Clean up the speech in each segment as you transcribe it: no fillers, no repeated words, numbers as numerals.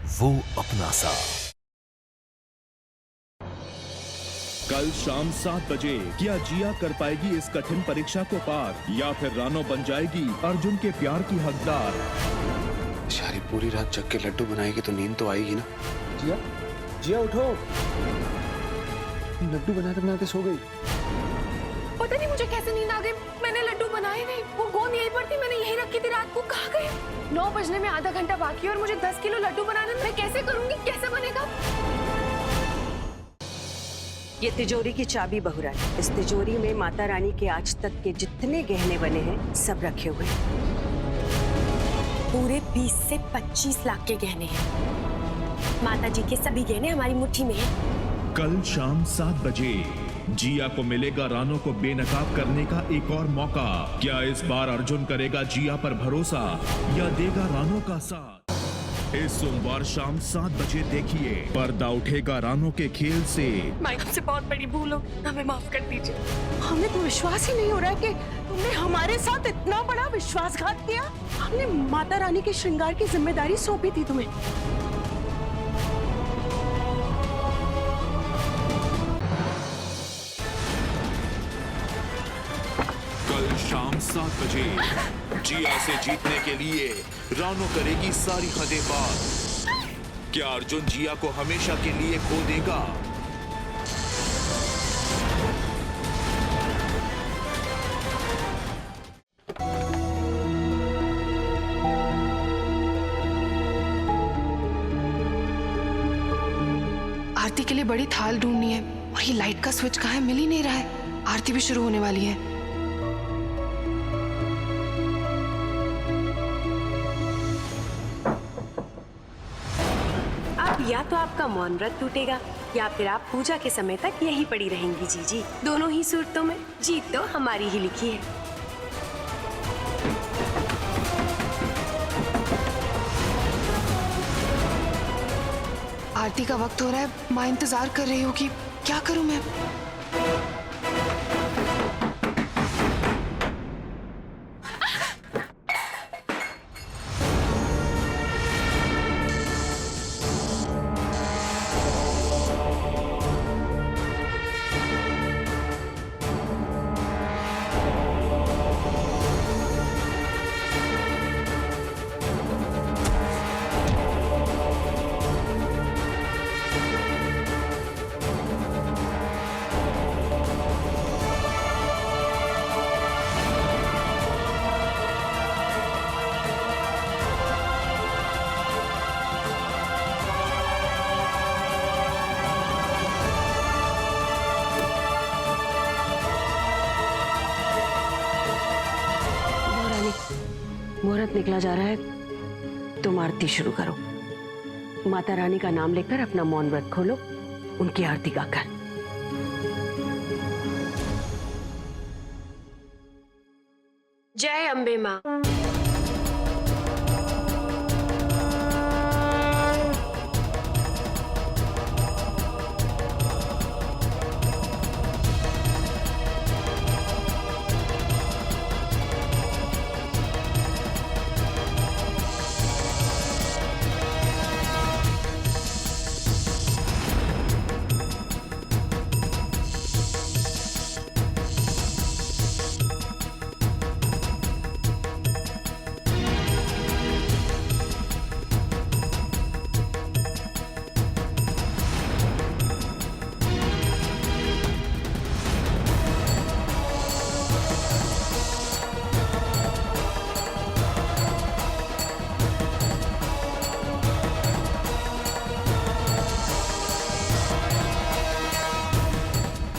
वो अपना सा। कल शाम 7 बजे क्या जिया कर पाएगी इस कठिन परीक्षा को पार, या फिर रानो बन जाएगी अर्जुन के प्यार की हकदार। शारी पूरी रात जग के लड्डू बनाएगी तो नींद तो आएगी ना। जिया, जिया उठो। लड्डू बनाते बनाते सो गई। पता नहीं मुझे कैसे नींद आ गई। मैंने लड्डू बनाए नहीं, वो गोंद यहीं पर थी, मैंने यहीं रखी थी रात को। कहाँ गए? 9 बजने में आधा घंटा बाकी है और मुझे 10 किलो लड्डू बनाने, मैं कैसे करूंगी? कैसे बनेगा? ये तिजोरी की चाबी बहुरानी। इस तिजोरी में माता रानी के आज तक के जितने गहने बने हैं सब रखे हुए हैं। पूरे 20 से 25 लाख के गहने हैं। माता जी के सभी गहने हमारी मुट्ठी में हैं। कल शाम 7 बजे जिया को मिलेगा रानो को बेनकाब करने का एक और मौका। क्या इस बार अर्जुन करेगा जिया पर भरोसा या देगा रानो का साथ? इस सोमवार शाम 7 बजे देखिए पर्दा उठेगा रानो के खेल से। माई हमसे बहुत बड़ी भूल हो, हमें माफ कर दीजिए। हमें तो विश्वास ही नहीं हो रहा है कि तुमने हमारे साथ इतना बड़ा विश्वासघात किया। हमने माता रानी के श्रृंगार की जिम्मेदारी सौंपी थी तुम्हें। कल शाम 7 बजे जिया से जीतने के लिए रानो करेगी सारी हदें पार। क्या अर्जुन जिया को हमेशा के लिए खो देगा? आरती के लिए बड़ी थाल ढूंढनी है और ये लाइट का स्विच कहाँ है, मिल ही नहीं रहा है। आरती भी शुरू होने वाली है। या तो आपका मौन व्रत टूटेगा या फिर आप पूजा के समय तक यही पड़ी रहेंगी जीजी। दोनों ही सूरतों में जीत तो हमारी ही लिखी है। आरती का वक्त हो रहा है, माँ इंतजार कर रही होगी। क्या करूं मैं? मुहूर्त निकला जा रहा है, तुम आरती शुरू करो। माता रानी का नाम लेकर अपना मौन व्रत खोलो, उनकी आरती गाकर। जय अम्बे मां।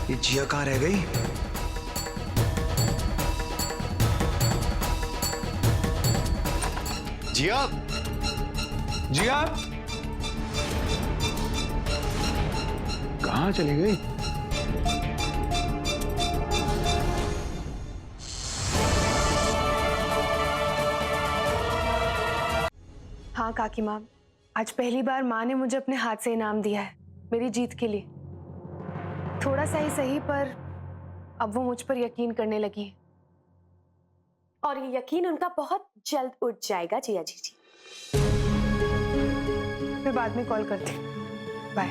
ये जिया कहाँ रह गई? जिया, जिया कहाँ चली गई? हाँ काकी माँ, आज पहली बार माँ ने मुझे अपने हाथ से इनाम दिया है मेरी जीत के लिए। थोड़ा सा ही सही, पर अब वो मुझ पर यकीन करने लगी। और ये यकीन उनका बहुत जल्द उठ जाएगा जिया जी। मैं मैं बाद में कॉल करती हूँ। बाय।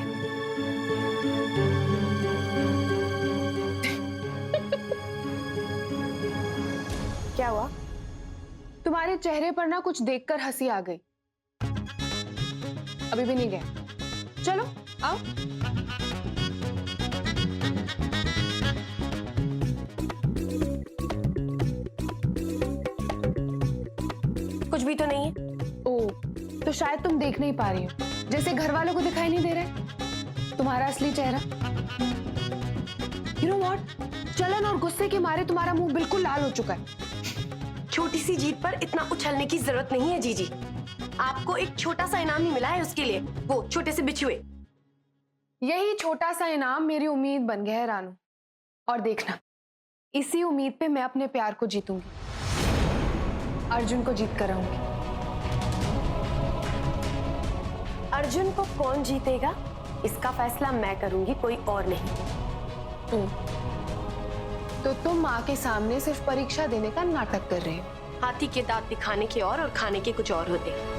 क्या हुआ? तुम्हारे चेहरे पर ना कुछ देखकर हंसी आ गई। अभी भी नहीं गया? चलो आओ। कुछ भी तो नहीं है। ओ, तो शायद तुम देख नहीं पा रही हो, जैसे घर वालों को दिखाई नहीं दे रहा तुम्हारा असली चेहरा। You know what? जलन और गुस्से के मारे तुम्हारा मुंह बिल्कुल लाल हो चुका है। छोटी सी जीत पर इतना उछलने की जरूरत नहीं है जीजी। आपको एक छोटा सा इनाम ही मिला है उसके लिए, वो छोटे से बिछुए। यही छोटा सा इनाम मेरी उम्मीद बन गया है रानू। और देखना, इसी उम्मीद पे मैं अपने प्यार को जीतूंगी, अर्जुन को जीत कर रहूंगी। अर्जुन को कौन जीतेगा इसका फैसला मैं करूंगी, कोई और नहीं। तो तुम माँ के सामने सिर्फ परीक्षा देने का नाटक कर रहे हो। हाथी के दांत दिखाने के और खाने के कुछ और होते हैं।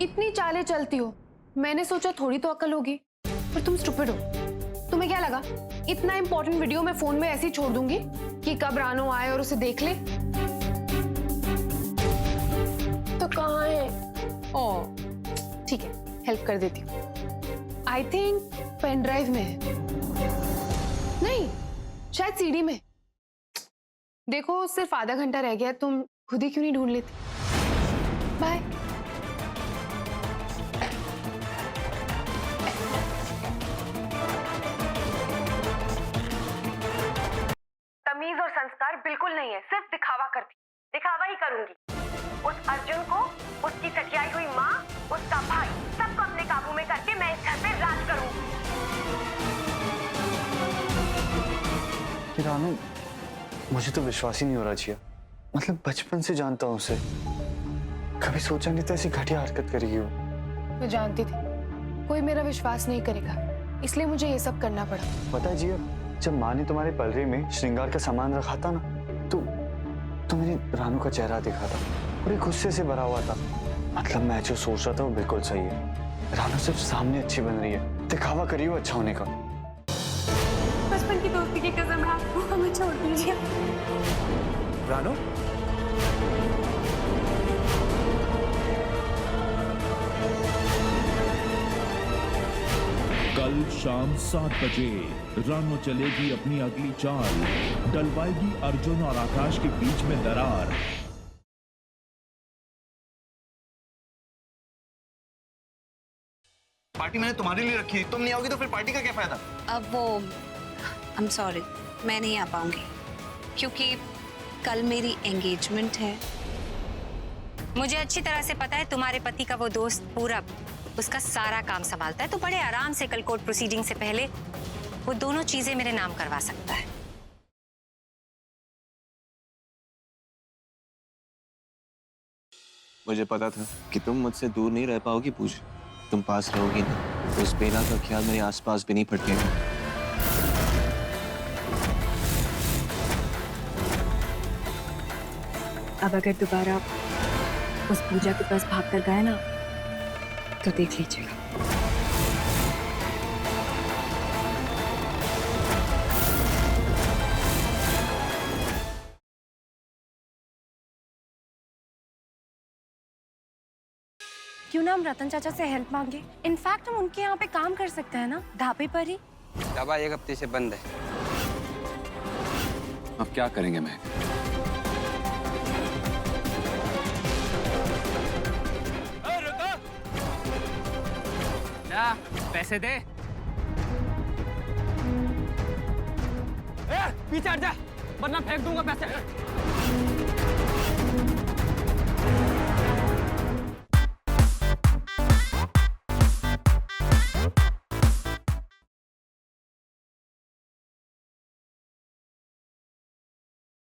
इतनी चालें चलती हो, मैंने सोचा थोड़ी तो अकल होगी, पर तुम स्टूपिड हो। तुम्हें क्या लगा इतना इंपॉर्टेंट वीडियो मैं फोन में ऐसे ही छोड़ दूंगी कि कब रानो आए और उसे देख ले? तो कहाँ है? ओह ठीक है, हेल्प कर देती हूँ। आई थिंक पेन ड्राइव में है। नहीं, शायद सीडी में। देखो सिर्फ आधा घंटा रह गया, तुम खुद ही क्यों नहीं ढूंढ लेती? बाय। तमीज और संस्कार बिल्कुल नहीं है, सिर्फ दिखावा करती। दिखावा ही करूंगी। उस अर्जुन को, उसकी सटियाई हुई माँ, उसका भाई, सबको अपने काबू में करके मैं इस घर पे राज करूंगी। रानू, मुझे तो विश्वास ही नहीं हो रहा जिया। मतलब बचपन से जानता हूँ उसे, कभी सोचा नहीं था ऐसी घटिया हरकत करेगी वो। मैं जानती थी कोई मेरा विश्वास नहीं करेगा, इसलिए मुझे ये सब करना पड़ा। पता है जिया, जब माँ ने तुम्हारे पलरे में श्रृंगार का सामान रखा था ना, तो मैंने रानू का चेहरा देखा था, पूरे गुस्से से भरा हुआ था। मतलब मैं जो सोच रहा था वो बिल्कुल सही है। रानू सिर्फ सामने अच्छी बन रही है, दिखावा करी हो अच्छा होने का। बचपन की दोस्ती की कसम है, वो हमें छोड़ दीजिए। रानू, कल शाम 7 बजे रानो चलेगी अपनी अगली चाल, डलवाएगी अर्जुन और आकाश के बीच में दरार। पार्टी मैंने तुम्हारे लिए रखी है, तुम नहीं आओगी तो फिर पार्टी का क्या फायदा? अब वो आई एम सॉरी, मैं नहीं आ पाऊंगी क्योंकि कल मेरी एंगेजमेंट है। मुझे अच्छी तरह से पता है तुम्हारे पति का वो दोस्त पूरब उसका सारा काम संभालता है, तो बड़े आराम से कल कोर्ट प्रोसीडिंग से पहले वो दोनों चीजें मेरे नाम करवा सकता है। मुझे पता था कि तुम मुझसे दूर नहीं रह पाओगी पूजा, तुम पास रहोगी ना, तो उस बेला का ख्याल मेरे आसपास भी नहीं फटकेगा। अब अगर दोबारा उस पूजा के पास भाग कर गए ना तो देख लीजिएगा। क्यों ना हम रतन चाचा से हेल्प मांगे? इनफैक्ट हम उनके यहाँ पे काम कर सकते हैं ना, ढाबे पर ही। ढाबा एक हफ्ते से बंद है। अब क्या करेंगे मैं? पैसे दे। पीछे हट जा। वरना फेंक दूंगा पैसे।